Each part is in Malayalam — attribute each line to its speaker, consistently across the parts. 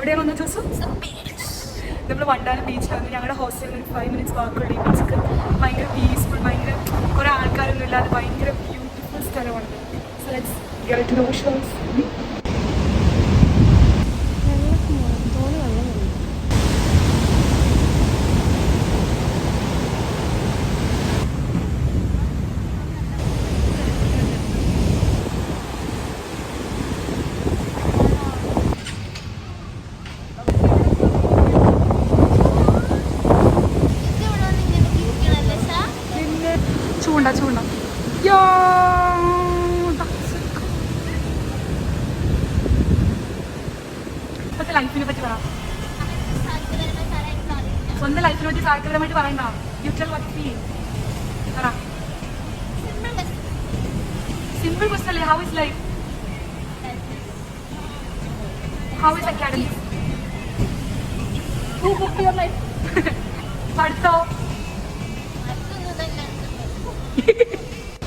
Speaker 1: എവിടെയാണ് വന്നത് ജോസു? നമ്മൾ വണ്ടാനം ബീച്ചിൽ വന്ന് ഞങ്ങളുടെ ഹോസ്റ്റലിൽ 5 minutes വാക്കുള്ള ഈ ബീച്ചൊക്കെ ഭയങ്കര പീസ്ഫുൾ, ഭയങ്കര കുറേ ആൾക്കാരൊന്നും ഇല്ലാതെ ഭയങ്കര ബ്യൂട്ടിഫുൾ സ്ഥലമാണ്. So let's get to the oceans. ചൂണ്ട ഇപ്പോഴത്തെ ലൈഫിനെ പറ്റി പറ. സ്വന്തം ലൈഫിനെ പറ്റി സാഹിത്യപരമായിട്ട് പറയണ്ട. ഫ്യൂച്ചർ വാട്ട് ഫീൽ പറ. സിമ്പിൾ ക്വസ്റ്റ്യൻ അല്ലേ? How is life? How is academy? പഠിത്തോ?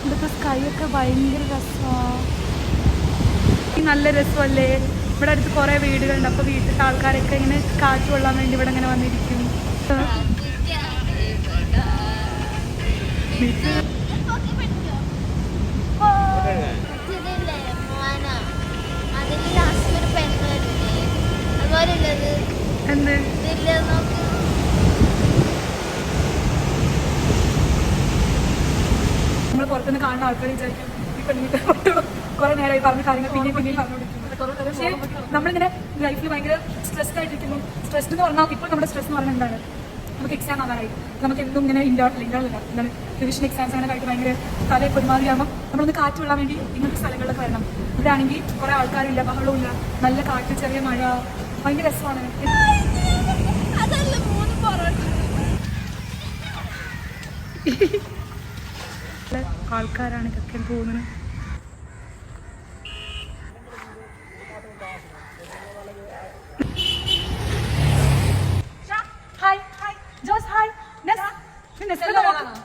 Speaker 1: ഇവിടുത്തെ സ്കൈ ഒക്കെ ഭയങ്കര രസമാണ്. നല്ല രസമല്ലേ? ഇവിടെ അടുത്ത് കുറേ വീടുകളുണ്ട്. അപ്പോൾ വീട്ടിലത്തെ ആൾക്കാരൊക്കെ ഇങ്ങനെ കാറ്റ് കൊള്ളാൻ വേണ്ടി ഇവിടെ ഇങ്ങനെ വന്നിരിക്കും. എന്ത് നമ്മൾ പുറത്തുനിന്ന് കാണുന്ന ആൾക്കാർ വിചാരിക്കും ഈ പെണ്ണിട്ട് കുറെ നേരമായി പറഞ്ഞ കാര്യങ്ങൾ പിന്നെയും പറഞ്ഞുകൊണ്ടിരിക്കും. പക്ഷേ നമ്മളിങ്ങനെ ലൈഫിൽ ഭയങ്കര സ്ട്രെസ്ഡ് ആയിട്ടിരിക്കുന്നു. സ്ട്രെസ്ഡ് എന്ന് പറഞ്ഞാൽ ഇപ്പോൾ നമ്മുടെ സ്ട്രെസ് എന്ന് പറഞ്ഞാൽ എന്താണ്? നമുക്ക് എക്സാം ആവാനായി. നമുക്ക് എന്തും ഇങ്ങനെ ഇന്റർവ്യൂ എന്താണ് റിവിഷൻ എക്സാംസ് അങ്ങനെ ആയിട്ട് ഭയങ്കര തലയിൽ ഒരുമാതിരിയാകുമ്പോൾ നമ്മളൊന്ന് കാറ്റ് കൊള്ളാൻ വേണ്ടി ഇങ്ങനത്തെ സ്ഥലങ്ങളിലൊക്കെ വരണം. ഇവിടെയാണെങ്കിൽ കുറെ ആൾക്കാരില്ല, ബഹളമില്ല, നല്ല കാറ്റ്, ചെറിയ മഴ, ഭയങ്കര രസമാണ്. ആൾക്കാരാണ് ഇതൊക്കെ തോന്നുന്നത്.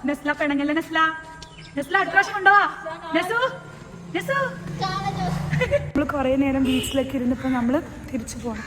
Speaker 1: നെസ്ല പെണ്ണങ്ങല്ലേ? നെസ്ല അടുത്ത പ്രാവശ്യം കൊണ്ടുപോവാ. നമ്മള് കൊറേ നേരം ബീച്ചിലൊക്കെ ഇരുന്നപ്പോ നമ്മള് തിരിച്ചു പോണം.